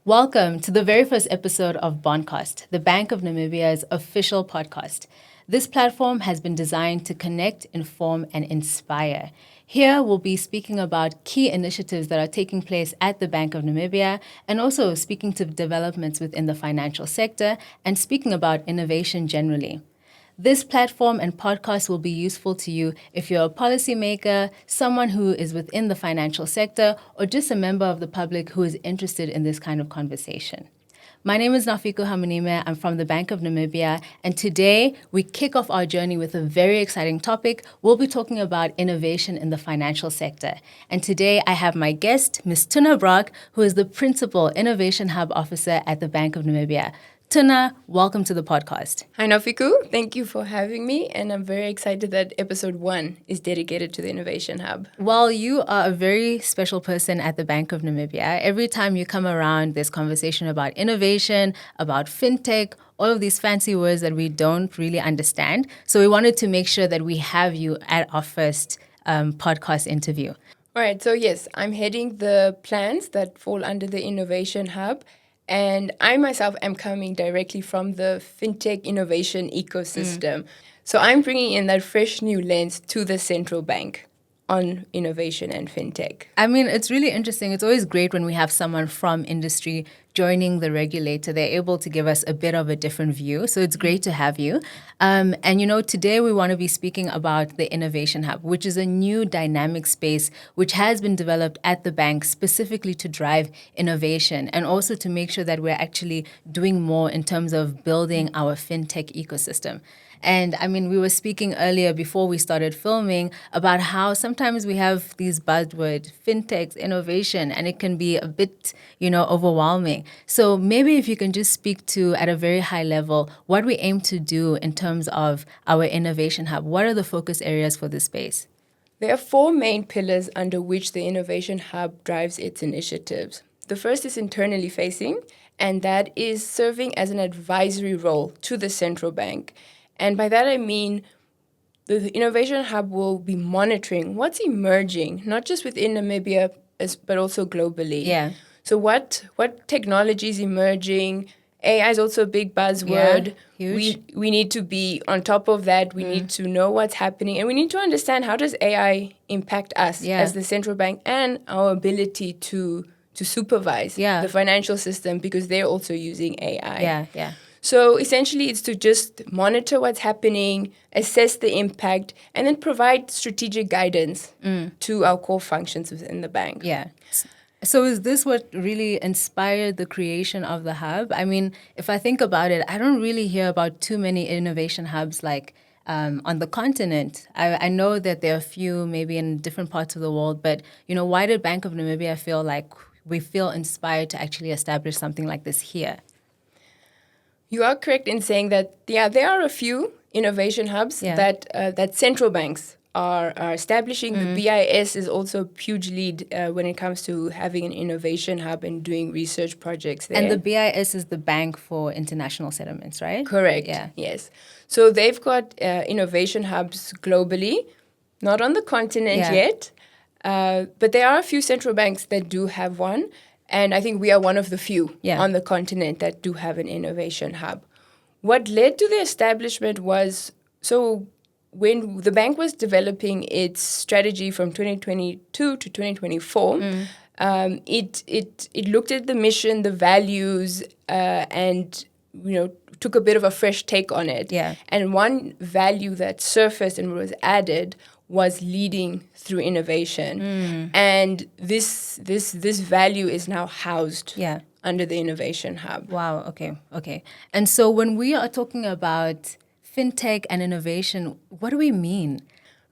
Welcome to the very first episode of BonCast, the Bank of Namibia's official podcast. This platform has been designed to connect, inform, and inspire. Here, we'll be speaking about key initiatives that are taking place at the Bank of Namibia, and also speaking to developments within the financial sector, and speaking about innovation generally. This platform and podcast will be useful to you if you're a policymaker, someone who is within the financial sector, or just a member of the public who is interested in this kind of conversation. My name is Naufiku Hamunime. I'm from the Bank of Namibia, and today we kick off our journey with a very exciting topic. We'll be talking about innovation in the financial sector. And today I have my guest, Ms. Tuna Brock, who is the Principal Innovation Hub Officer at the Bank of Namibia. Tuna, welcome to the podcast. Hi, Naufiku. Thank you for having me, and I'm very excited that episode 1 is dedicated to the Innovation Hub. Well, you are a very special person at the Bank of Namibia. Every time you come around, there's conversation about innovation, about fintech, all of these fancy words that we don't really understand. So we wanted to make sure that we have you at our first podcast interview. All right, so yes, I'm heading the plans that fall under the Innovation Hub. And I myself am coming directly from the fintech innovation ecosystem. So I'm bringing in that fresh new lens to the central bank on innovation and fintech. I mean, it's really interesting. It's always great when we have someone from industry joining the regulator. They're able to give us a bit of a different view. So it's great to have you. Today we want to be speaking about the Innovation Hub, which is a new dynamic space which has been developed at the bank specifically to drive innovation and also to make sure that we're actually doing more in terms of building our fintech ecosystem. And I mean, we were speaking earlier before we started filming about how sometimes we have these buzzwords, fintechs, innovation, and it can be a bit, overwhelming. So maybe if you can just speak to, at a very high level, what we aim to do in terms of our Innovation Hub. What are the focus areas for this space? There are 4 main pillars under which the Innovation Hub drives its initiatives. The first is internally facing, and that is serving as an advisory role to the central bank. And by that I mean the Innovation Hub will be monitoring what's emerging, not just within Namibia, but also globally. Yeah. So what technology is emerging? AI is also a big buzzword. Yeah, huge. We need to be on top of that. We need to know what's happening. And we need to understand, how does AI impact us as the central bank and our ability to supervise the financial system, because they're also using AI. Yeah. So essentially, it's to just monitor what's happening, assess the impact, and then provide strategic guidance to our core functions within the bank. Yeah. So is this what really inspired the creation of the hub? I mean, if I think about it, I don't really hear about too many innovation hubs like on the continent. I know that there are a few maybe in different parts of the world, but, why did Bank of Namibia feel like we feel inspired to actually establish something like this here? You are correct in saying that, there are a few innovation hubs that central banks are establishing. The BIS is also a huge lead when it comes to having an innovation hub and doing research projects there. And the BIS is the Bank for International Settlements, right? Correct, yes. So they've got innovation hubs globally, not on the continent yet, but there are a few central banks that do have one. And I think we are one of the few on the continent that do have an innovation hub. What led to the establishment was, so when the bank was developing its strategy from 2022 to 2024, it looked at the mission, the values, and took a bit of a fresh take on it. Yeah. And one value that surfaced and was added was leading through innovation. And this value is now housed under the Innovation Hub. Wow, okay. And so when we are talking about fintech and innovation, what do we mean?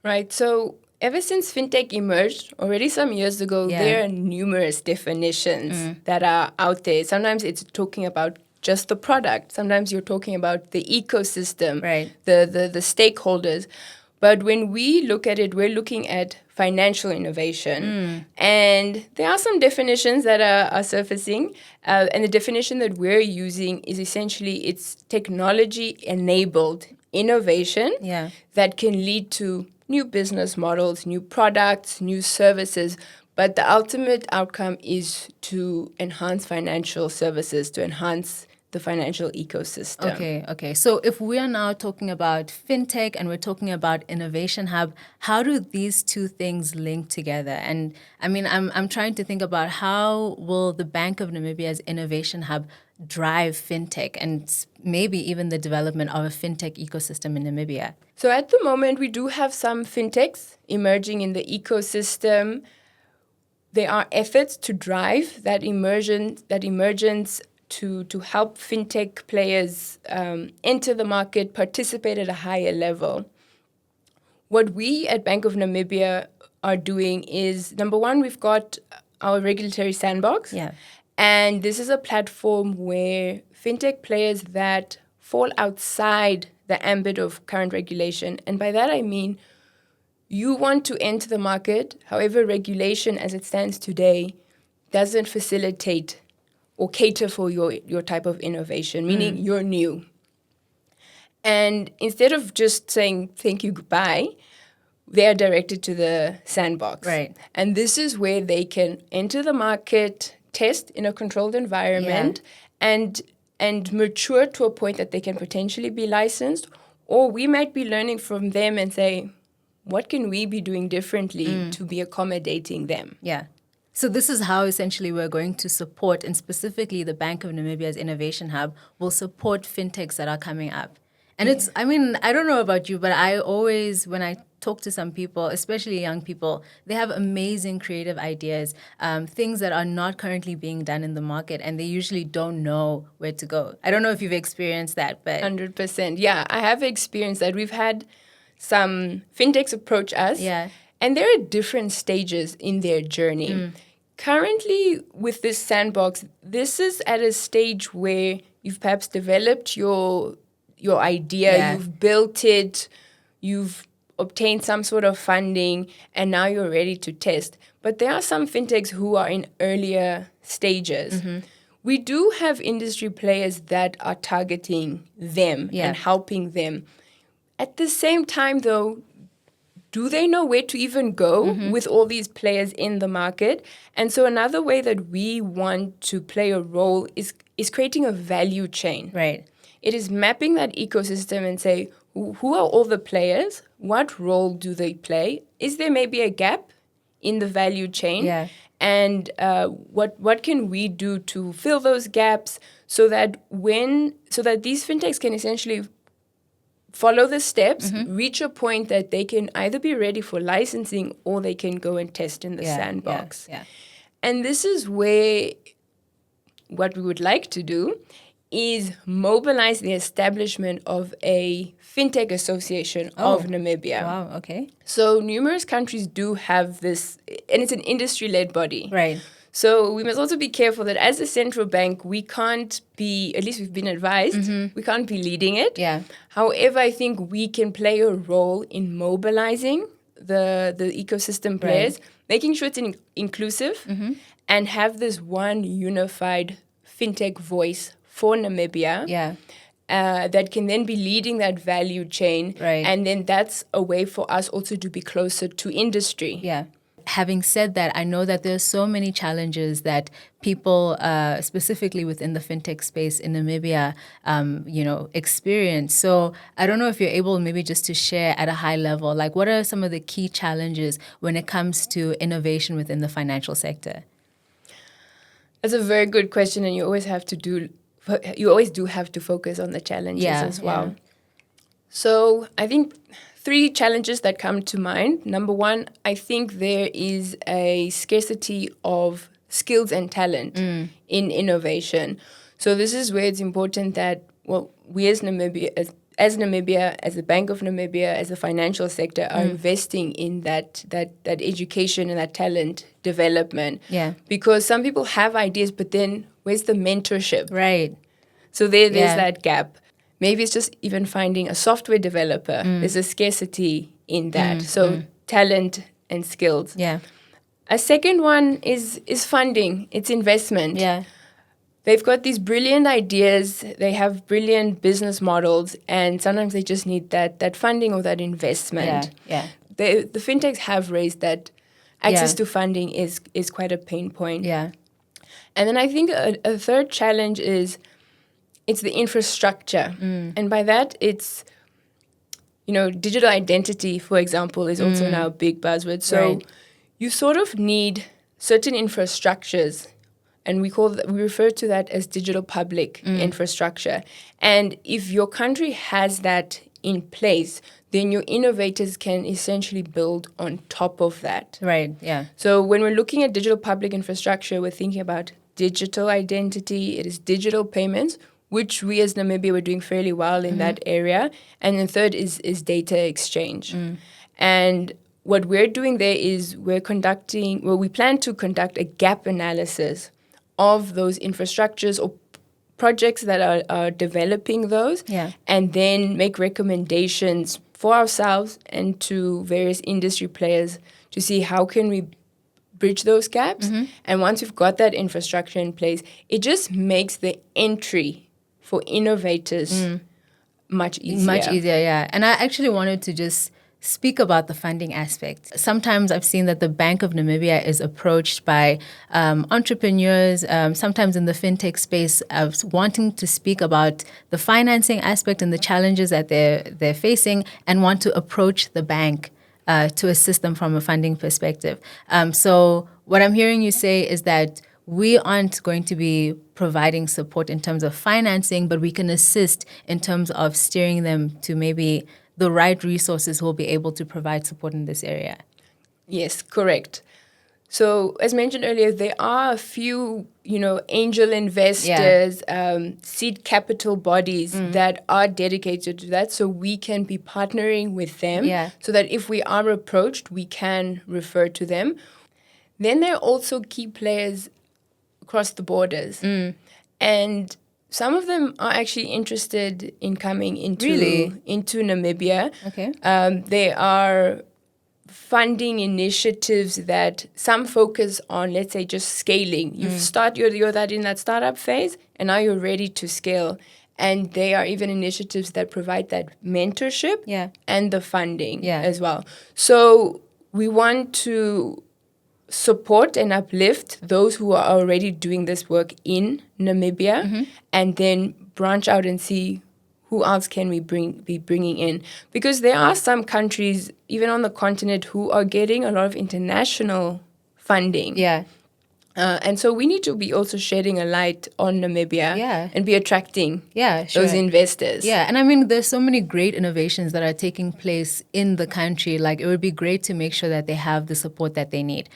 Right, so ever since fintech emerged, already some years ago, there are numerous definitions that are out there. Sometimes it's talking about just the product. Sometimes you're talking about the ecosystem, the stakeholders. But when we look at it, we're looking at financial innovation. And there are some definitions that are surfacing. And the definition that we're using is essentially it's technology-enabled innovation that can lead to new business models, new products, new services, But the ultimate outcome is to enhance financial services, to enhance the financial ecosystem. Okay. So if we are now talking about fintech and we're talking about innovation hub, how do these two things link together? And I mean, I'm trying to think about how will the Bank of Namibia's innovation hub drive fintech and maybe even the development of a fintech ecosystem in Namibia? So at the moment, we do have some fintechs emerging in the ecosystem. There are efforts to drive that emergence to help fintech players enter the market, participate at a higher level. What we at Bank of Namibia are doing is, number one, we've got our regulatory sandbox. Yeah. And this is a platform where fintech players that fall outside the ambit of current regulation, and by that I mean you want to enter the market, however, regulation as it stands today doesn't facilitate or cater for your type of innovation, meaning you're new. And instead of just saying thank you, goodbye, they are directed to the sandbox. Right. And this is where they can enter the market, test in a controlled environment, and mature to a point that they can potentially be licensed. Or we might be learning from them and say, what can we be doing differently to be accommodating them? Yeah. So this is how essentially we're going to support, and specifically the Bank of Namibia's Innovation Hub will support fintechs that are coming up. And it's, I mean, I don't know about you, but I always, when I talk to some people, especially young people, they have amazing creative ideas, things that are not currently being done in the market, and they usually don't know where to go. I don't know if you've experienced that, but 100%. Yeah, I have experienced that. We've had some fintechs approach us, and they're at different stages in their journey. Currently, with this sandbox, this is at a stage where you've perhaps developed your idea, you've built it, you've obtained some sort of funding, and now you're ready to test. But there are some fintechs who are in earlier stages. We do have industry players that are targeting them and helping them. At the same time, though, do they know where to even go with all these players in the market? And so another way that we want to play a role is creating a value chain. Right. It is mapping that ecosystem and say, who are all the players? What role do they play? Is there maybe a gap in the value chain? Yeah. And what can we do to fill those gaps so that these fintechs can essentially follow the steps, reach a point that they can either be ready for licensing or they can go and test in the sandbox. And this is where what we would like to do is mobilize the establishment of a fintech association of Namibia. Wow, okay. So numerous countries do have this, and it's an industry-led body. Right. So we must also be careful that as a central bank, we can't be, at least we've been advised, we can't be leading it. Yeah. However, I think we can play a role in mobilizing the ecosystem players, making sure it's inclusive, and have this one unified fintech voice for Namibia that can then be leading that value chain. Right. And then that's a way for us also to be closer to industry. Yeah. Having said that, I know that there are so many challenges that people, specifically within the fintech space in Namibia, experience. So I don't know if you're able maybe just to share at a high level, like what are some of the key challenges when it comes to innovation within the financial sector? That's a very good question, and you always do have to focus on the challenges as well. Yeah. So I think 3 challenges that come to mind. Number one, I think there is a scarcity of skills and talent in innovation. So this is where it's important that, we as Namibia, as the Bank of Namibia, as the financial sector, are investing in that education and that talent development. Yeah. Because some people have ideas, but then where's the mentorship? Right. So there's that gap. Maybe it's just even finding a software developer. There's a scarcity in that. So talent and skills. Yeah. A second one is funding. It's investment. Yeah. They've got these brilliant ideas. They have brilliant business models, and sometimes they just need that funding or that investment. Yeah. The fintechs have raised that access Yeah. to funding is quite a pain point. Yeah. And then I think a third challenge is it's the infrastructure. And by that, it's, digital identity, for example, is also now a big buzzword. So Right. you sort of need certain infrastructures, and we refer to that as digital public infrastructure. And if your country has that in place, then your innovators can essentially build on top of that. Right. Yeah. So when we're looking at digital public infrastructure, we're thinking about digital identity, it is digital payments, which we as Namibia were doing fairly well in that area. And then third is data exchange. And what we're doing there is we plan to conduct a gap analysis of those infrastructures or projects that are developing those, Yeah. and then make recommendations for ourselves and to various industry players to see how can we bridge those gaps. And once we've got that infrastructure in place, it just makes the entry for innovators much easier. Much easier, yeah. And I actually wanted to just speak about the funding aspect. Sometimes I've seen that the Bank of Namibia is approached by entrepreneurs, sometimes in the fintech space, wanting to speak about the financing aspect and the challenges that they're facing, and want to approach the bank to assist them from a funding perspective. So what I'm hearing you say is that we aren't going to be providing support in terms of financing, but we can assist in terms of steering them to maybe the right resources who will be able to provide support in this area. Yes, correct. So as mentioned earlier, there are a few, angel investors, seed capital bodies that are dedicated to that. So we can be partnering with them so that if we are approached, we can refer to them. Then there are also key players across the borders. And some of them are actually interested in coming into Namibia. Okay. There are funding initiatives that some focus on, let's say, just scaling. You're that in that startup phase, and now you're ready to scale. And there are even initiatives that provide that mentorship and the funding as well. So we want to support and uplift those who are already doing this work in Namibia, and then branch out and see who else can we be bringing in. Because there are some countries, even on the continent, who are getting a lot of international funding. And so we need to be also shedding a light on Namibia and be attracting those investors. Yeah, and I mean, there's so many great innovations that are taking place in the country. Like, it would be great to make sure that they have the support that they need.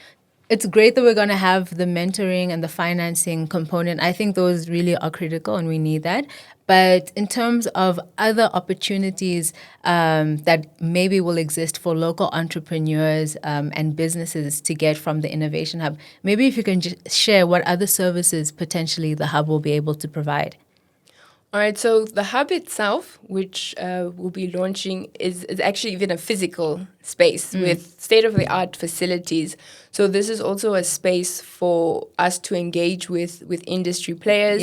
It's great that we're going to have the mentoring and the financing component. I think those really are critical and we need that. But in terms of other opportunities that maybe will exist for local entrepreneurs and businesses to get from the Innovation Hub, maybe if you can just share what other services potentially the Hub will be able to provide. All right, so the hub itself, which we'll be launching, is actually even a physical space with state-of-the-art facilities. So this is also a space for us to engage with industry players.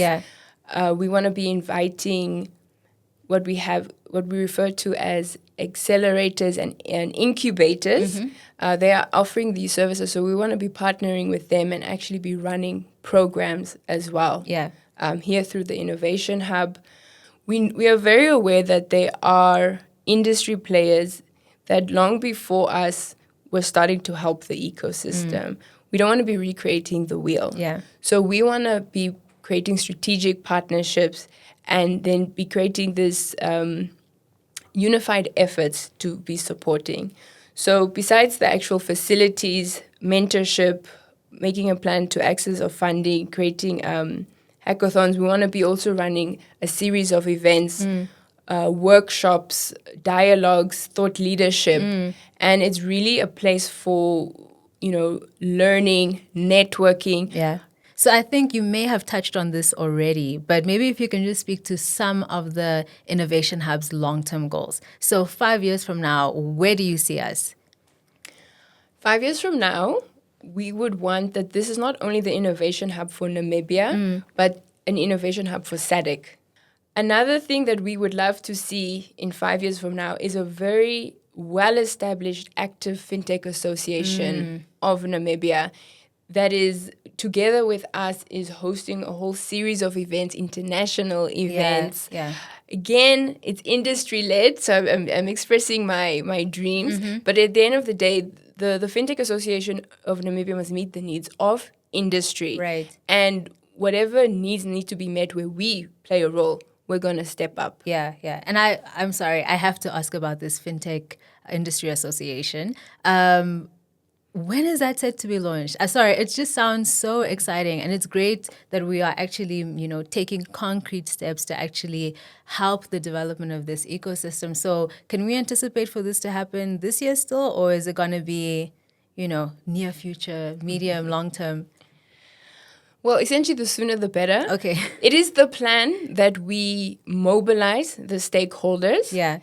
We want to be inviting what we refer to as accelerators and incubators. They are offering these services, so we want to be partnering with them and actually be running programs as well. Here through the Innovation Hub. We are very aware that there are industry players that long before us were starting to help the ecosystem. We don't want to be recreating the wheel. So we want to be creating strategic partnerships and then be creating this unified efforts to be supporting. So besides the actual facilities, mentorship, making a plan to access of funding, creating hackathons, we want to be also running a series of events, workshops, dialogues, thought leadership. And it's really a place for, learning, networking. So I think you may have touched on this already, but maybe if you can just speak to some of the Innovation Hub's long-term goals. So 5 years from now, where do you see us? 5 years from now, we would want that this is not only the Innovation Hub for Namibia, but an Innovation Hub for SADC. Another thing that we would love to see in 5 years from now is a very well-established active fintech association of Namibia that is together with us is hosting a whole series of events, international events. Yeah. Again, it's industry-led, so I'm expressing my dreams. But at the end of the day, the Fintech Association of Namibia must meet the needs of industry. Right. And whatever needs need to be met where we play a role, we're going to step up. Yeah. And I'm sorry, I have to ask about this FinTech Industry Association. When is that set to be launched? Sorry, it just sounds so exciting, and it's great that we are actually, taking concrete steps to actually help the development of this ecosystem. So, can we anticipate for this to happen this year still, or is it going to be, near future, medium, long term? Well, essentially, the sooner the better. Okay. It is the plan that we mobilize the stakeholders. Yeah.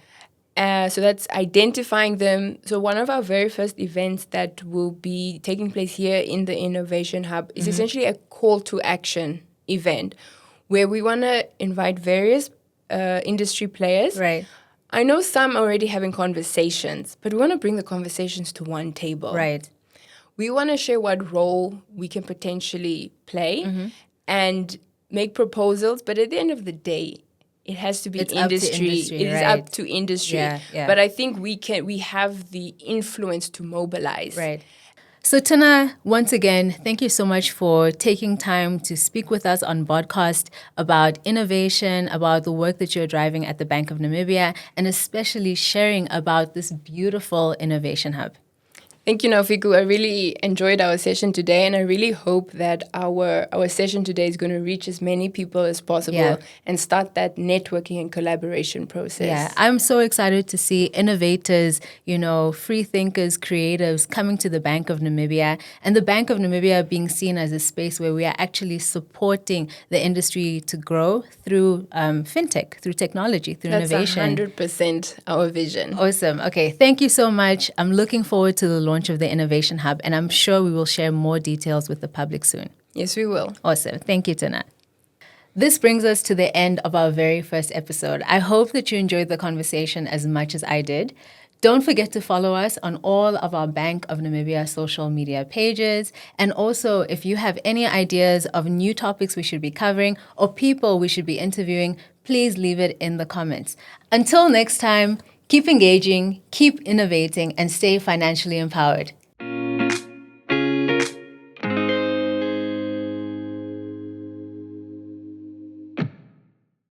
So that's identifying them. So one of our very first events that will be taking place here in the Innovation Hub is essentially a call to action event where we want to invite various industry players. Right. I know some are already having conversations, but we want to bring the conversations to one table. Right. We want to share what role we can potentially play and make proposals. But at the end of the day, it has to be industry. It is up to industry. Yeah. But I think we have the influence to mobilize. Right. So Tana, once again, thank you so much for taking time to speak with us on BonCast about innovation, about the work that you're driving at the Bank of Namibia, and especially sharing about this beautiful innovation hub. Thank you, Naufiku. I really enjoyed our session today, and I really hope that our session today is going to reach as many people as possible and start that networking and collaboration process. Yeah, I'm so excited to see innovators, free thinkers, creatives coming to the Bank of Namibia, and the Bank of Namibia being seen as a space where we are actually supporting the industry to grow through fintech, through technology, through innovation. That's 100% our vision. Awesome. Okay, thank you so much. I'm looking forward to the launch of the Innovation Hub, and I'm sure we will share more details with the public soon. Yes, we will. Awesome. Thank you, Tana. This brings us to the end of our very first episode. I hope that you enjoyed the conversation as much as I did. Don't forget to follow us on all of our Bank of Namibia social media pages. And also, if you have any ideas of new topics we should be covering or people we should be interviewing, please leave it in the comments. Until next time, keep engaging, keep innovating, and stay financially empowered.